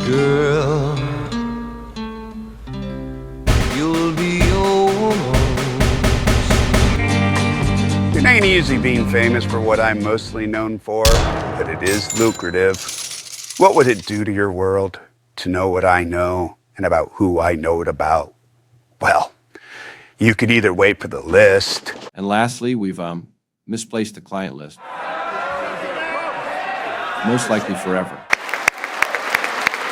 Girl, you'll be almost. It ain't easy being famous for what I'm mostly known for, but it is lucrative. What would it do to your world to know what I know and about who I know it about? Well, you could either wait for the list. And lastly, we've misplaced the client list. Most likely forever.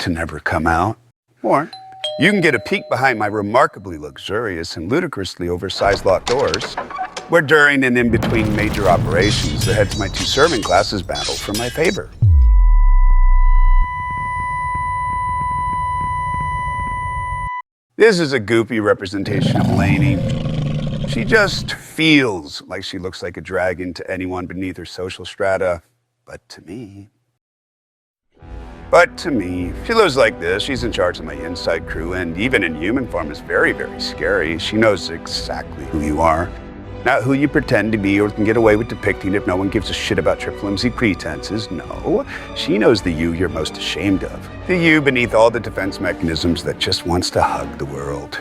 To never come out. Or you can get a peek behind my remarkably luxurious and ludicrously oversized locked doors, where during and in between major operations, the heads of my two serving classes battle for my favor. This is a goopy representation of Lainey. She just feels like she looks like a dragon to anyone beneath her social strata, but to me, she lives like this. She's in charge of my inside crew, and even in human form is very, very scary. She knows exactly who you are, not who you pretend to be or can get away with depicting if no one gives a shit about your flimsy pretenses. No, she knows the you you're most ashamed of, the you beneath all the defense mechanisms that just wants to hug the world.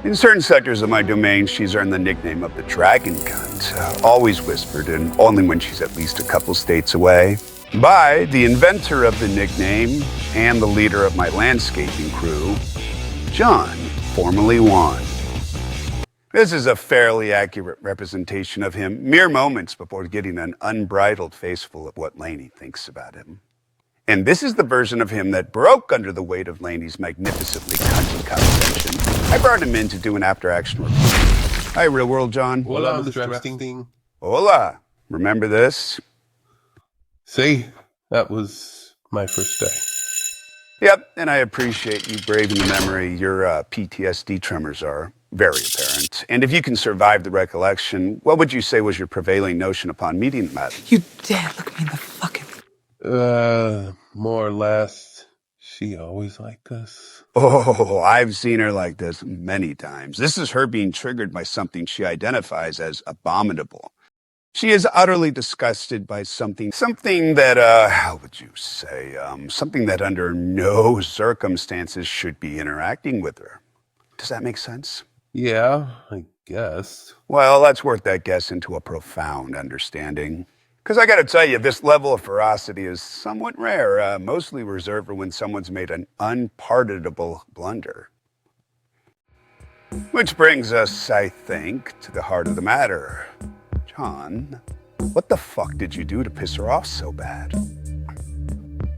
In certain sectors of my domain, she's earned the nickname of the Dragon Cunt, always whispered and only when she's at least a couple states away, by the inventor of the nickname and the leader of my landscaping crew, John, formerly Juan. This is a fairly accurate representation of him mere moments before getting an unbridled faceful of what Lainey thinks about him. And this is the version of him that broke under the weight of Lainey's magnificently cunty condescension. I brought him in to do an after-action report. Hi, Real World John. Hola, Mr. Epstein. Hola. Remember this? See, that was my first day. Yep, and I appreciate you braving the memory. Your PTSD tremors are very apparent. And if you can survive the recollection, what would you say was your prevailing notion upon meeting the matter? You dare look me in the fucking... More or less. She always like this. Oh, I've seen her like this many times. This is her being triggered by something she identifies as abominable. She is utterly disgusted by something that, how would you say, something that under no circumstances should be interacting with her. Does that make sense? Yeah, I guess. Well, that's worth that guess into a profound understanding. Because I gotta tell you, this level of ferocity is somewhat rare, mostly reserved for when someone's made an unpardonable blunder. Which brings us, I think, to the heart of the matter. John, what the fuck did you do to piss her off so bad?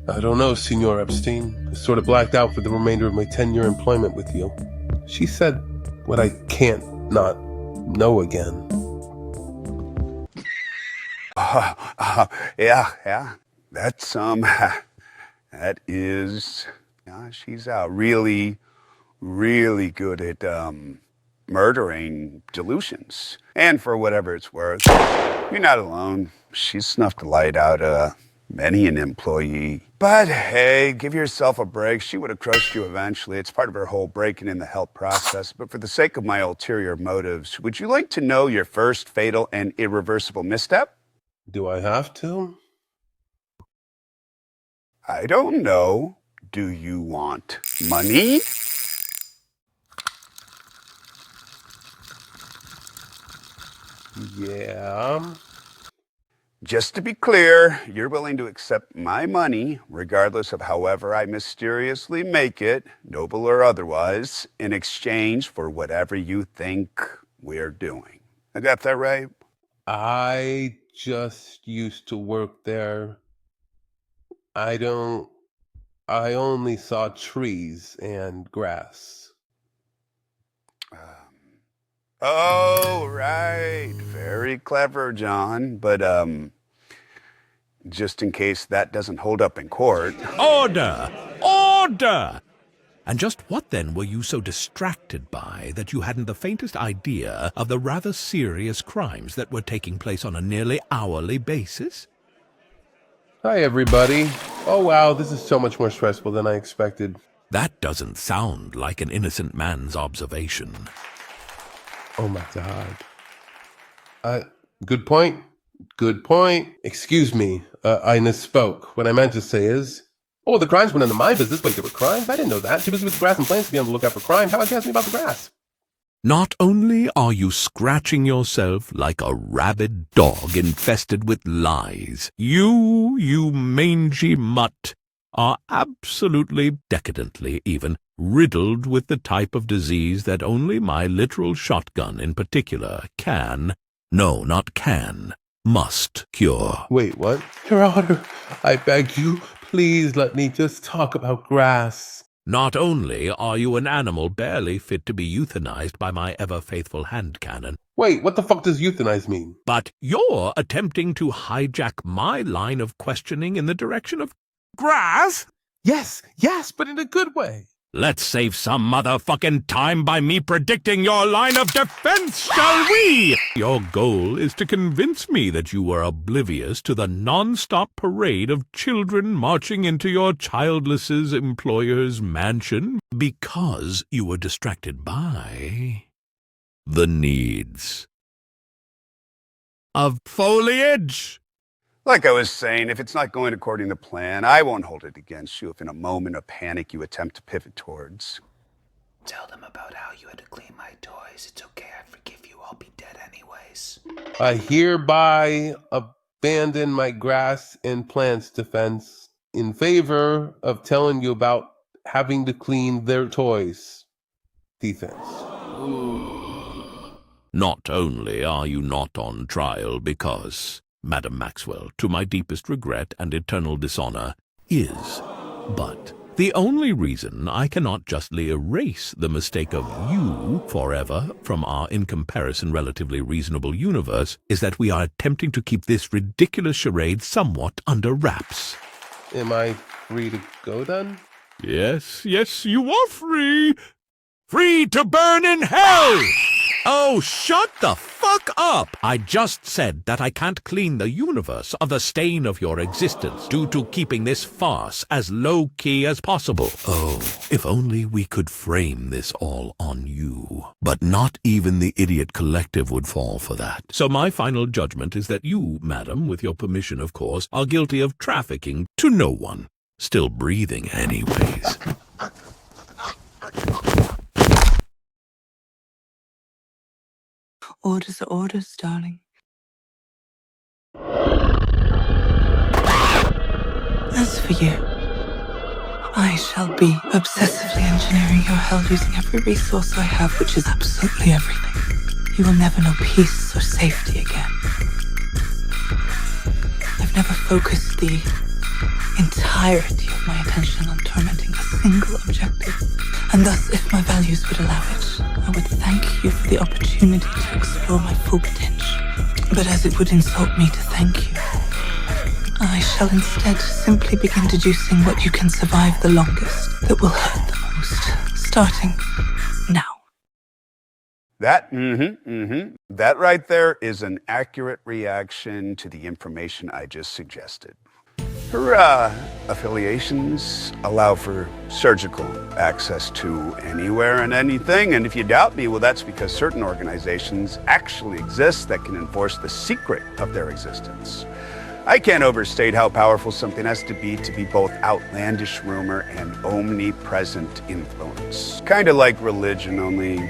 I don't know, Senor Epstein. I sort of blacked out for the remainder of my 10-year employment with you. She said what I can't not know again. Yeah. That's, that is, she's really good at, murdering delusions. And for whatever it's worth, you're not alone. She's snuffed the light out of many an employee. But hey, give yourself a break. She would have crushed you eventually. It's part of her whole breaking in the help process. But for the sake of my ulterior motives, would you like to know your first fatal and irreversible misstep? Do I have to? I don't know. Do you want money? Yeah. Just to be clear, you're willing to accept my money, regardless of however I mysteriously make it, noble or otherwise, in exchange for whatever you think we're doing. I got that right? I just used to work there. I only saw trees and grass. Oh, right. Very clever, John. But, just in case that doesn't hold up in court. Order! Order! And just what then were you so distracted by that you hadn't the faintest idea of the rather serious crimes that were taking place on a nearly hourly basis? Hi, everybody. Oh, wow, this is so much more stressful than I expected. That doesn't sound like an innocent man's observation. Oh, my God. Good point. Good point. Excuse me, I misspoke. What I meant to say is, Oh, the crimes went into my business. Wait, there were crimes? I didn't know that. Too busy with the grass and plants to be on the lookout for crimes. How about you ask me about the grass? Not only are you scratching yourself like a rabid dog infested with lies, you mangy mutt, are absolutely, decadently even, riddled with the type of disease that only my literal shotgun in particular must cure. Wait, what? Your Honor, I beg you, please let me just talk about grass. Not only are you an animal barely fit to be euthanized by my ever-faithful hand cannon, Wait, what the fuck does euthanize mean? but you're attempting to hijack my line of questioning in the direction of grass? Yes, but in a good way. Let's save some motherfucking time by me predicting your line of defense, shall we? Your goal is to convince me that you were oblivious to the non-stop parade of children marching into your childless's employer's mansion because you were distracted by the needs of foliage. Like I was saying, if it's not going according to plan, I won't hold it against you if in a moment of panic you attempt to pivot towards. Tell them about how you had to clean my toys. It's okay, I forgive you. I'll be dead anyways. I hereby abandon my grass and plants defense in favor of telling you about having to clean their toys defense. Not only are you not on trial because Madam Maxwell, to my deepest regret and eternal dishonor, is, but the only reason I cannot justly erase the mistake of you forever from our in comparison relatively reasonable universe is that we are attempting to keep this ridiculous charade somewhat under wraps. Am I free to go then? Yes, you are free. Free to burn in hell! Oh, shut the fuck up! I just said that I can't clean the universe of the stain of your existence due to keeping this farce as low-key as possible. Oh, if only we could frame this all on you. But not even the idiot collective would fall for that. So my final judgment is that you, madam, with your permission of course, are guilty of trafficking to no one. Still breathing anyways. Orders are orders, darling. As for you, I shall be obsessively engineering your hell using every resource I have, which is absolutely everything. You will never know peace or safety again. I've never focused the entirety of my attention on tormenting a single objective. And thus, if my values would allow it, I would thank you for the opportunity to explore my full potential. But as it would insult me to thank you, I shall instead simply begin deducing what you can survive the longest, that will hurt the most, starting now. That right there is an accurate reaction to the information I just suggested. Her affiliations allow for surgical access to anywhere and anything, and if you doubt me, well, that's because certain organizations actually exist that can enforce the secret of their existence. I can't overstate how powerful something has to be both outlandish rumor and omnipresent influence. Kind of like religion, only,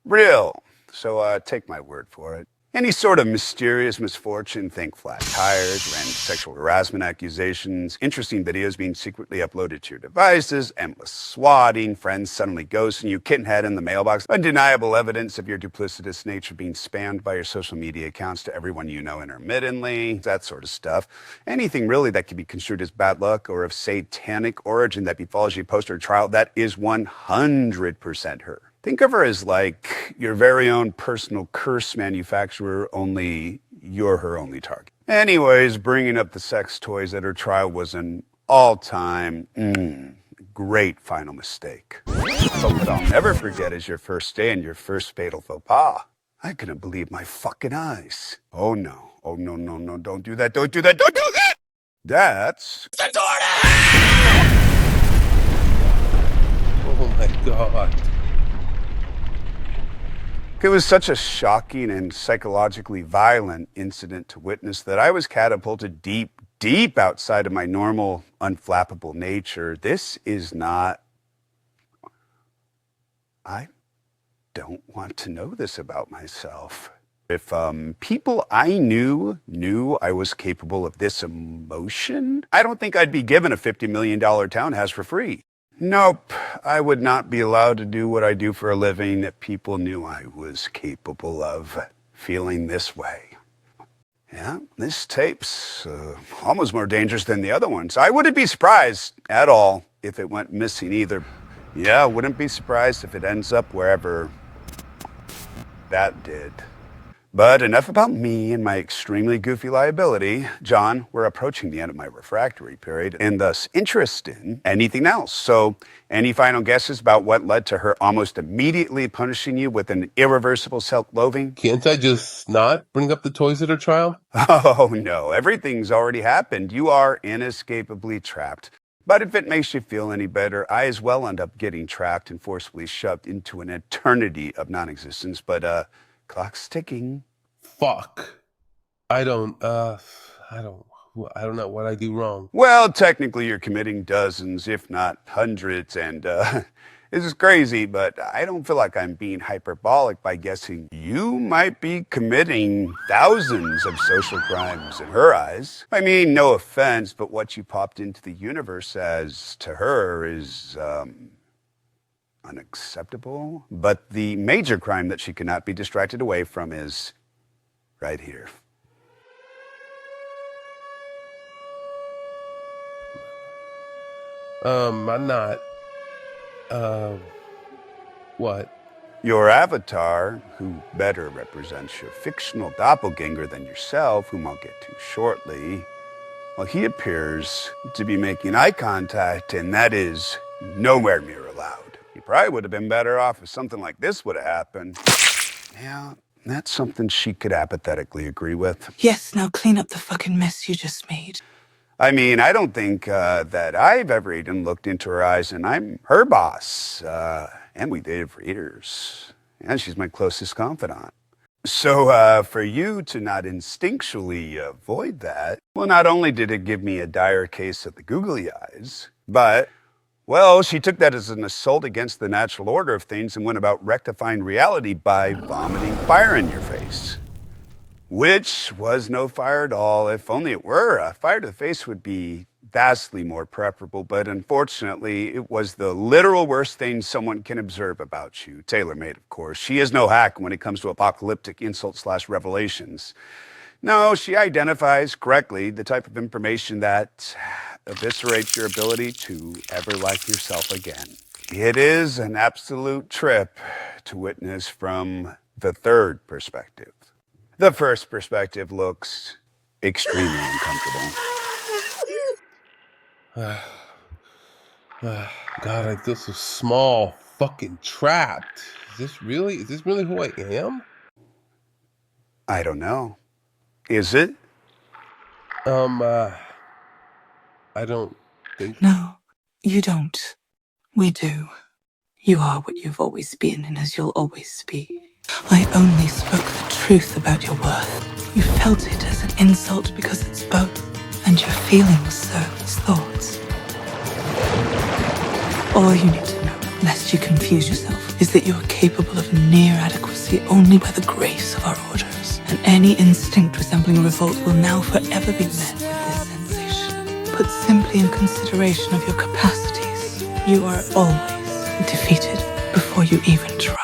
real. So take my word for it. Any sort of mysterious misfortune, think flat tires, random sexual harassment accusations, interesting videos being secretly uploaded to your devices, endless swatting, friends suddenly ghosting you, kittenhead in the mailbox, undeniable evidence of your duplicitous nature being spammed by your social media accounts to everyone you know intermittently, that sort of stuff. Anything really that can be construed as bad luck or of satanic origin that befalls you post her trial, that is 100% her. Think of her as like your very own personal curse manufacturer, only you're her only target. Anyways, bringing up the sex toys at her trial was an all-time great final mistake. But what I'll never forget is your first day and your first fatal faux pas. I couldn't believe my fucking eyes. Oh no, don't do that, don't do that, don't do that! That's the tornado! Oh my God. It was such a shocking and psychologically violent incident to witness that I was catapulted deep deep outside of my normal, unflappable nature. This is not... I don't want to know this about myself. If people I knew I was capable of this emotion, I don't think I'd be given a $50 million townhouse for free. Nope, I would not be allowed to do what I do for a living if people knew I was capable of feeling this way. Yeah, this tape's almost more dangerous than the other ones. I wouldn't be surprised at all if it went missing either. Yeah, I wouldn't be surprised if it ends up wherever that did. But enough about me and my extremely goofy liability. John, we're approaching the end of my refractory period and thus interest in anything else. So any final guesses about what led to her almost immediately punishing you with an irreversible self-loathing? Can't I just not bring up the toys at her trial? Oh, no. Everything's already happened. You are inescapably trapped. But if it makes you feel any better, I as well end up getting trapped and forcibly shoved into an eternity of non-existence. But, clock's ticking. Fuck. I don't know what I do wrong. Well, technically you're committing dozens, if not hundreds, and this is crazy, but I don't feel like I'm being hyperbolic by guessing you might be committing thousands of social crimes in her eyes. I mean, no offense, but what you popped into the universe as to her is, unacceptable. But the major crime that she cannot be distracted away from is right here. I'm not. What? Your avatar, who better represents your fictional doppelganger than yourself, whom I'll get to shortly, well, he appears to be making eye contact, and that is nowhere near allowed. He probably would have been better off if something like this would have happened. Yeah, that's something she could apathetically agree with. Yes, now clean up the fucking mess you just made. I mean, I don't think that I've ever even looked into her eyes, and I'm her boss. And we dated for years. And she's my closest confidant. So for you to not instinctually avoid that, well, not only did it give me a dire case of the googly eyes, but, well, she took that as an assault against the natural order of things and went about rectifying reality by vomiting fire in your face. Which was no fire at all. If only it were. A fire to the face would be vastly more preferable, but unfortunately, it was the literal worst thing someone can observe about you. Tailor-made, of course. She is no hack when it comes to apocalyptic insults/revelations. No, she identifies correctly the type of information that eviscerates your ability to ever like yourself again. It is an absolute trip to witness from the third perspective. The first perspective looks extremely uncomfortable. God, I feel so small, fucking trapped. Is this really who I am? I don't know. Is it? I don't think. No, you don't. We do. You are what you've always been and as you'll always be. I only spoke the truth about your worth. You felt it as an insult because it's both, and your feelings serve as thoughts. All you need to know, lest you confuse yourself, is that you are capable of near adequacy only by the grace of our orders, and any instinct resembling revolt will now forever be met with this sensation. Put simply in consideration of your capacities, you are always defeated before you even try.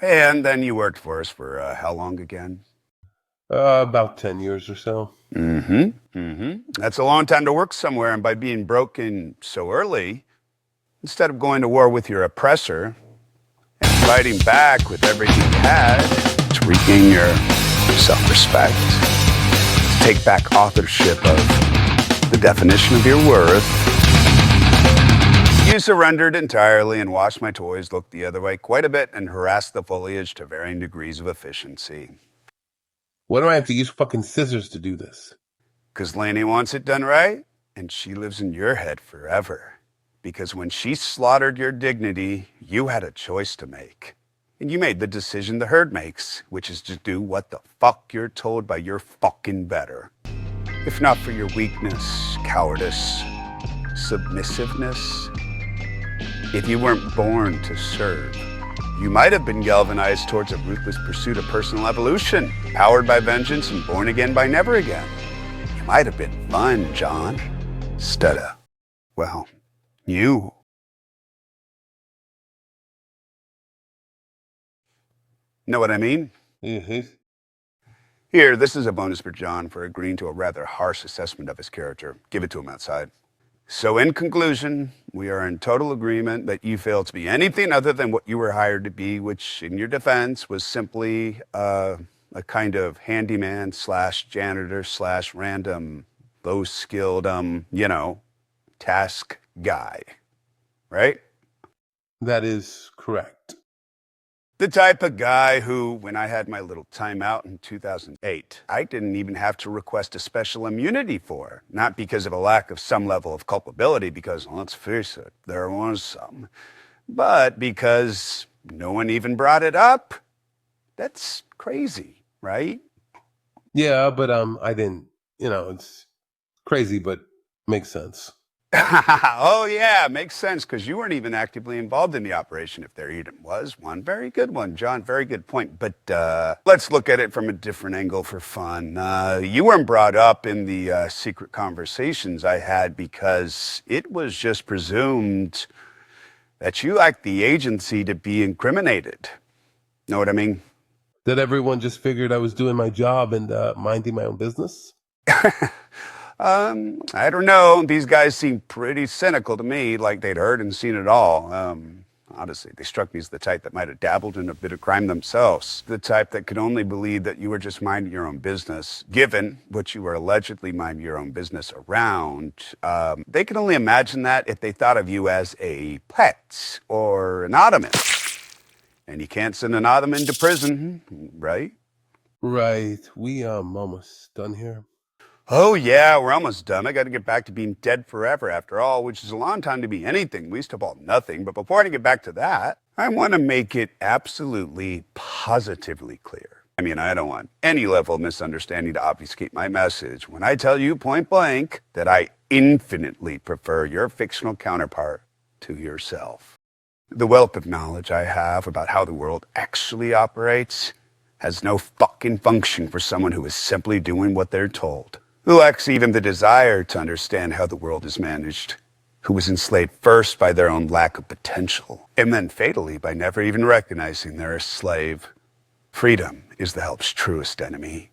And then you worked for us for how long again? About 10 years or so. That's a long time to work somewhere, and by being broken so early, instead of going to war with your oppressor and fighting back with everything you had to regain your self-respect, to take back authorship of the definition of your worth, you surrendered entirely and watched my toys look the other way quite a bit and harassed the foliage to varying degrees of efficiency. Why do I have to use fucking scissors to do this? Because Lainey wants it done right, and she lives in your head forever. Because when she slaughtered your dignity, you had a choice to make. And you made the decision the herd makes, which is to do what the fuck you're told by your fucking better. If not for your weakness, cowardice, submissiveness, if you weren't born to serve, you might have been galvanized towards a ruthless pursuit of personal evolution, powered by vengeance and born again by never again. You might have been fun, John. Instead of, well, you. Know what I mean? Mm-hmm. Here, this is a bonus for John for agreeing to a rather harsh assessment of his character. Give it to him outside. So in conclusion, we are in total agreement that you failed to be anything other than what you were hired to be, which in your defense was simply a kind of handyman slash janitor slash random low-skilled, task guy, right? That is correct. The type of guy who, when I had my little timeout in 2008, I didn't even have to request a special immunity for. Not because of a lack of some level of culpability, because, let's face it, there was some, but because no one even brought it up. That's crazy, right? Yeah, but I didn't. It's crazy, but makes sense. Oh, yeah, makes sense, because you weren't even actively involved in the operation, if there even was one. Very good one, John. Very good point. But let's look at it from a different angle for fun. You weren't brought up in the secret conversations I had because it was just presumed that you lacked the agency to be incriminated. Know what I mean? That everyone just figured I was doing my job and minding my own business? I don't know. These guys seem pretty cynical to me, like they'd heard and seen it all. Honestly, they struck me as the type that might have dabbled in a bit of crime themselves. The type that could only believe that you were just minding your own business, given what you were allegedly minding your own business around. They could only imagine that if they thought of you as a pet or an ottoman. And you can't send an ottoman to prison, right? Right. We almost done here. Oh, yeah, we're almost done. I got to get back to being dead forever after all, which is a long time to be anything, least of all nothing. But before I get back to that, I want to make it absolutely positively clear. I mean, I don't want any level of misunderstanding to obfuscate my message when I tell you point blank that I infinitely prefer your fictional counterpart to yourself. The wealth of knowledge I have about how the world actually operates has no fucking function for someone who is simply doing what they're told, who lacks even the desire to understand how the world is managed, who was enslaved first by their own lack of potential, and then fatally by never even recognizing they're a slave. Freedom is the help's truest enemy,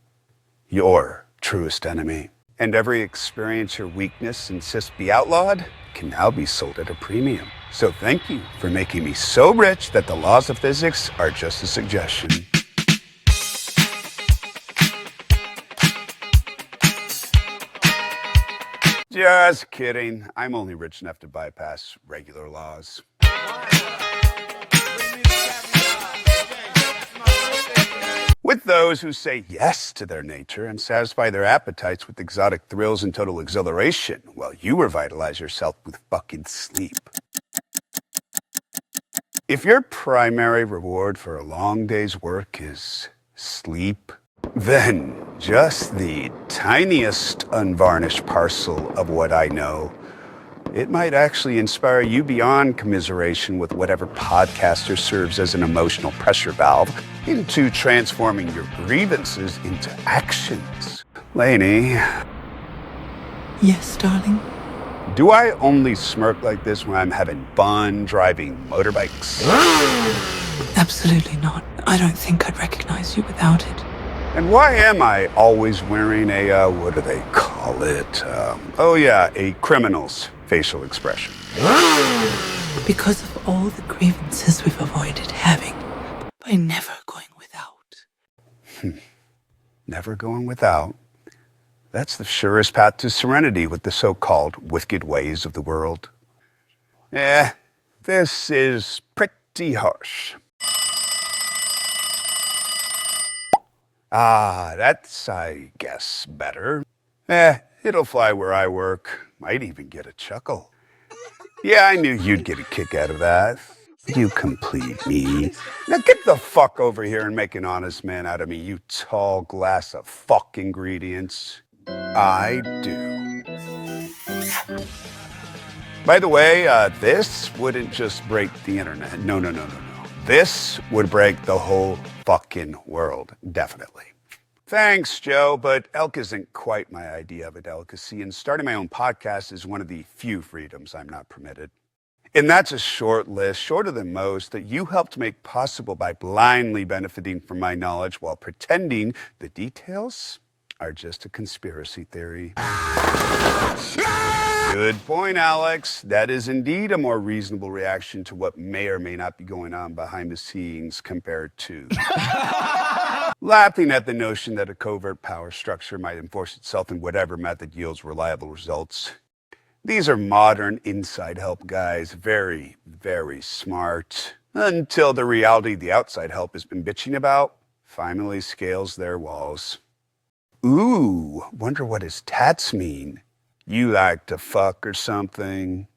your truest enemy. And every experience or weakness insists be outlawed can now be sold at a premium. So thank you for making me so rich that the laws of physics are just a suggestion. Just kidding. I'm only rich enough to bypass regular laws. With those who say yes to their nature and satisfy their appetites with exotic thrills and total exhilaration, while you revitalize yourself with fucking sleep. If your primary reward for a long day's work is sleep, then just the tiniest unvarnished parcel of what I know, it might actually inspire you beyond commiseration with whatever podcaster serves as an emotional pressure valve into transforming your grievances into actions. Lainey. Yes, darling. Do I only smirk like this when I'm having fun driving motorbikes? Absolutely not. I don't think I'd recognize you without it. And why am I always wearing a, what do they call it? A criminal's facial expression? Because of all the grievances we've avoided having by never going without. Never going without. That's the surest path to serenity with the so-called wicked ways of the world. This is pretty harsh. That's, I guess, better. It'll fly where I work. Might even get a chuckle. Yeah, I knew you'd get a kick out of that. You complete me. Now get the fuck over here and make an honest man out of me, you tall glass of fuck ingredients. I do. By the way, this wouldn't just break the internet. No. This would break the whole fucking world. Definitely. Thanks, Joe, but elk isn't quite my idea of a delicacy, and starting my own podcast is one of the few freedoms I'm not permitted. And that's a short list, shorter than most, that you helped make possible by blindly benefiting from my knowledge while pretending the details are just a conspiracy theory. Good point, Alex. That is indeed a more reasonable reaction to what may or may not be going on behind the scenes compared to laughing at the notion that a covert power structure might enforce itself in whatever method yields reliable results. These are modern inside help guys, very, very smart, until the reality the outside help has been bitching about finally scales their walls. Ooh, wonder what his tats mean. You like to fuck or something?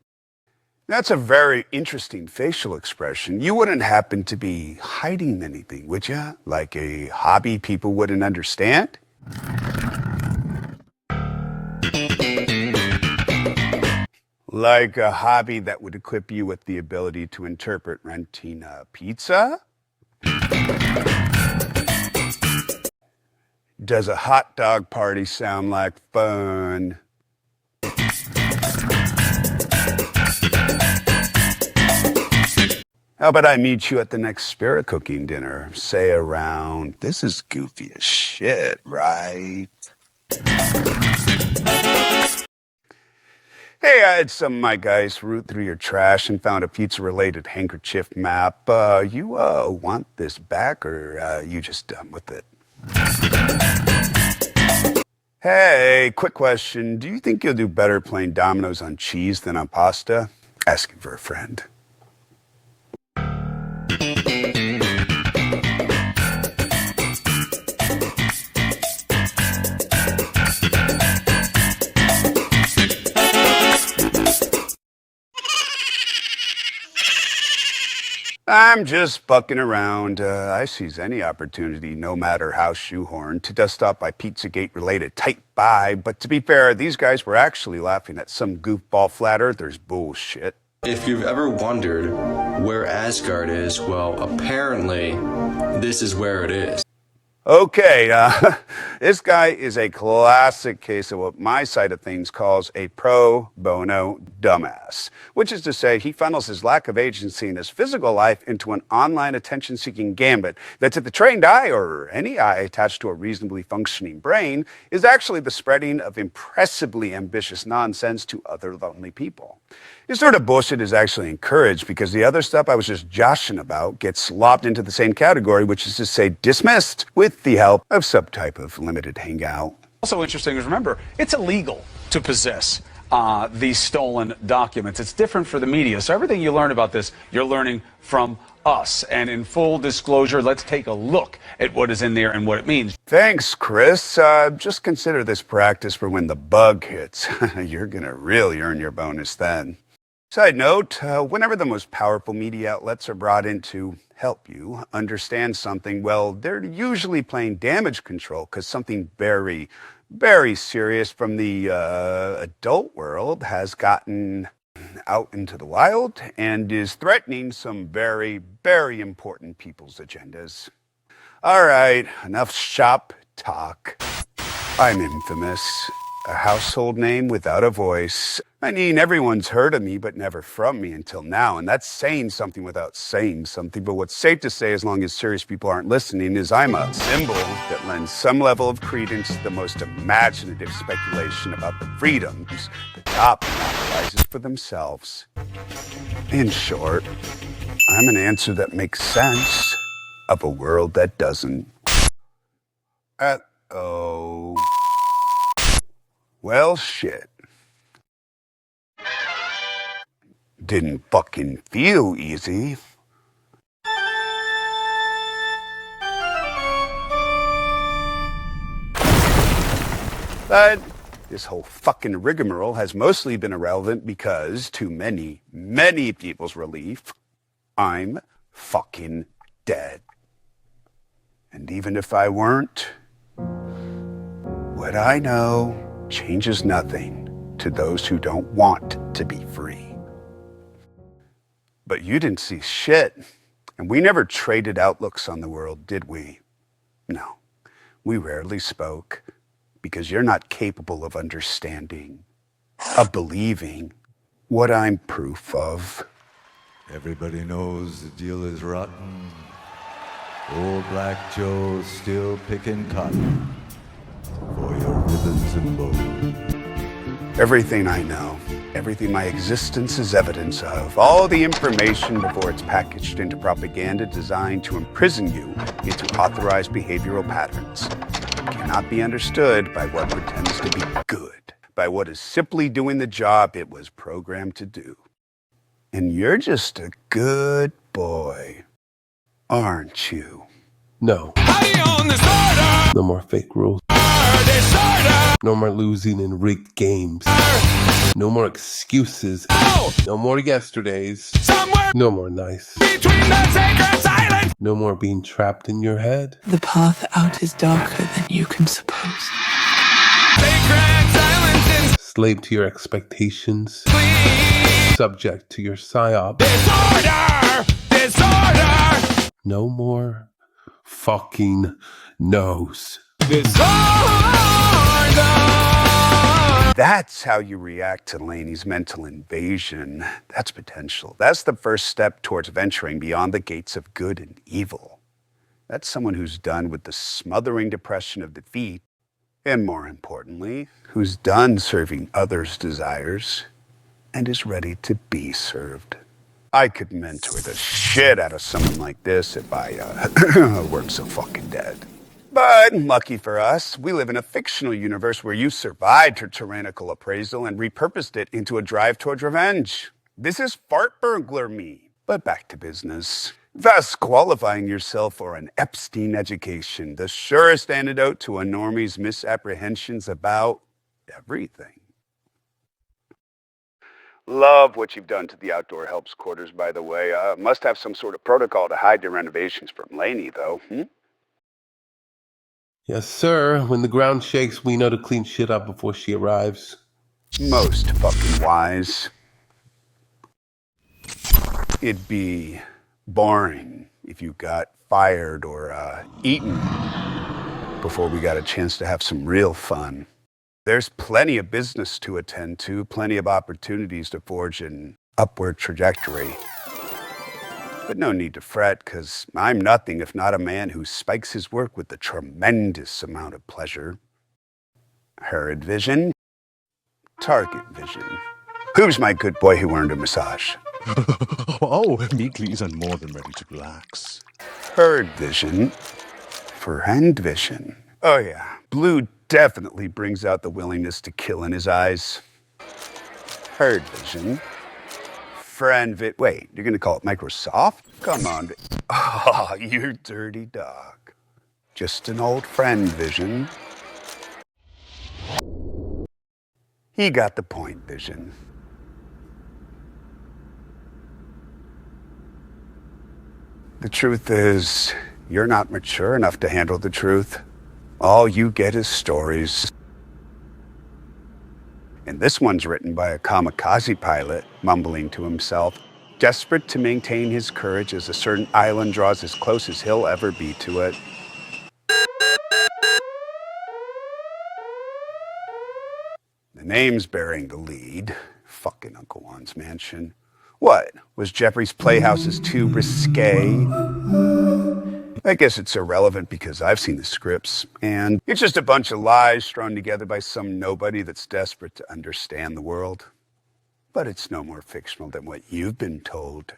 That's a very interesting facial expression. You wouldn't happen to be hiding anything, would you? Like a hobby people wouldn't understand? Like a hobby that would equip you with the ability to interpret renting a pizza? Does a hot dog party sound like fun? How about I meet you at the next spirit cooking dinner? Say around, this is goofy as shit, right? Hey, I had some of my guys root through your trash and found a pizza-related handkerchief map. You want this back, or you just done with it? Hey, quick question. Do you think you'll do better playing dominoes on cheese than on pasta? Asking for a friend. I'm just fucking around. I seize any opportunity, no matter how shoehorned, to dust off my Pizzagate-related tight vibe. But to be fair, these guys were actually laughing at some goofball flat earther's bullshit. If you've ever wondered where Asgard is, well, apparently this is where it is. Okay, this guy is a classic case of what my side of things calls a pro bono dumbass, which is to say he funnels his lack of agency in his physical life into an online attention-seeking gambit that to the trained eye, or any eye attached to a reasonably functioning brain, is actually the spreading of impressively ambitious nonsense to other lonely people. This sort of bullshit is actually encouraged because the other stuff I was just joshing about gets lobbed into the same category, which is to say dismissed with the help of some type of limited hangout. Also interesting is, remember, it's illegal to possess these stolen documents. It's different for the media. So everything you learn about this, you're learning from us. And in full disclosure, let's take a look at what is in there and what it means. Thanks, Chris. Just consider this practice for when the bug hits. You're going to really earn your bonus then. Side note, whenever the most powerful media outlets are brought in to help you understand something, well, they're usually playing damage control because something very, very serious from the adult world has gotten out into the wild and is threatening some very, very important people's agendas. All right, enough shop talk. I'm infamous. A household name without a voice. I mean, everyone's heard of me, but never from me until now. And that's saying something without saying something. But what's safe to say, as long as serious people aren't listening, is I'm a symbol that lends some level of credence to the most imaginative speculation about the freedoms the top monopolizes for themselves. In short, I'm an answer that makes sense of a world that doesn't. Uh-oh. Well, shit. Didn't fucking feel easy. But this whole fucking rigmarole has mostly been irrelevant because, to many, many people's relief, I'm fucking dead. And even if I weren't, what I know changes nothing to those who don't want to be free. But you didn't see shit. And we never traded outlooks on the world, did we? No, we rarely spoke because you're not capable of understanding, of believing what I'm proof of. Everybody knows the deal is rotten. Old Black Joe's still picking cotton for your ribbons and bows. Everything I know, everything my existence is evidence of, all the information before it's packaged into propaganda designed to imprison you into authorized behavioral patterns, cannot be understood by what pretends to be good, by what is simply doing the job it was programmed to do. And you're just a good boy, aren't you? No. No more fake rules. No more losing in rigged games. No more excuses. No more yesterdays. No more nice. No more being trapped in your head. The path out is darker than you can suppose. Slave to your expectations. Subject to your psyop. No more fucking no's. That's how you react to Laney's mental invasion. That's potential. That's the first step towards venturing beyond the gates of good and evil. That's someone who's done with the smothering depression of defeat, and more importantly, who's done serving others' desires and is ready to be served. I could mentor the shit out of someone like this if I weren't so fucking dead. But lucky for us, we live in a fictional universe where you survived her tyrannical appraisal and repurposed it into a drive towards revenge. This is fart burglar me. But back to business. Thus qualifying yourself for an Epstein education, the surest antidote to a normie's misapprehensions about everything. Love what you've done to the outdoor helps quarters, by the way. Must have some sort of protocol to hide your renovations from Laney, though. Yes, sir. When the ground shakes, we know to clean shit up before she arrives. Most fucking wise. It'd be boring if you got fired or eaten before we got a chance to have some real fun. There's plenty of business to attend to, plenty of opportunities to forge an upward trajectory. But no need to fret, because I'm nothing if not a man who spikes his work with a tremendous amount of pleasure. Herd vision, target vision. Who's my good boy who earned a massage? Oh, Meekly's and more than ready to relax. Herd vision, friend vision. Oh yeah, Blue definitely brings out the willingness to kill in his eyes. Herd vision. Wait, you're gonna call it Microsoft? Come on. Oh, you dirty dog. Just an old friend vision. He got the point, vision. The truth is, you're not mature enough to handle the truth. All you get is stories. And this one's written by a kamikaze pilot, mumbling to himself, desperate to maintain his courage as a certain island draws as close as he'll ever be to it. The name's bearing the lead. Fucking Uncle Juan's mansion. What? Was Jeffrey's Playhouses too risque? I guess it's irrelevant because I've seen the scripts, and it's just a bunch of lies strung together by some nobody that's desperate to understand the world. But it's no more fictional than what you've been told.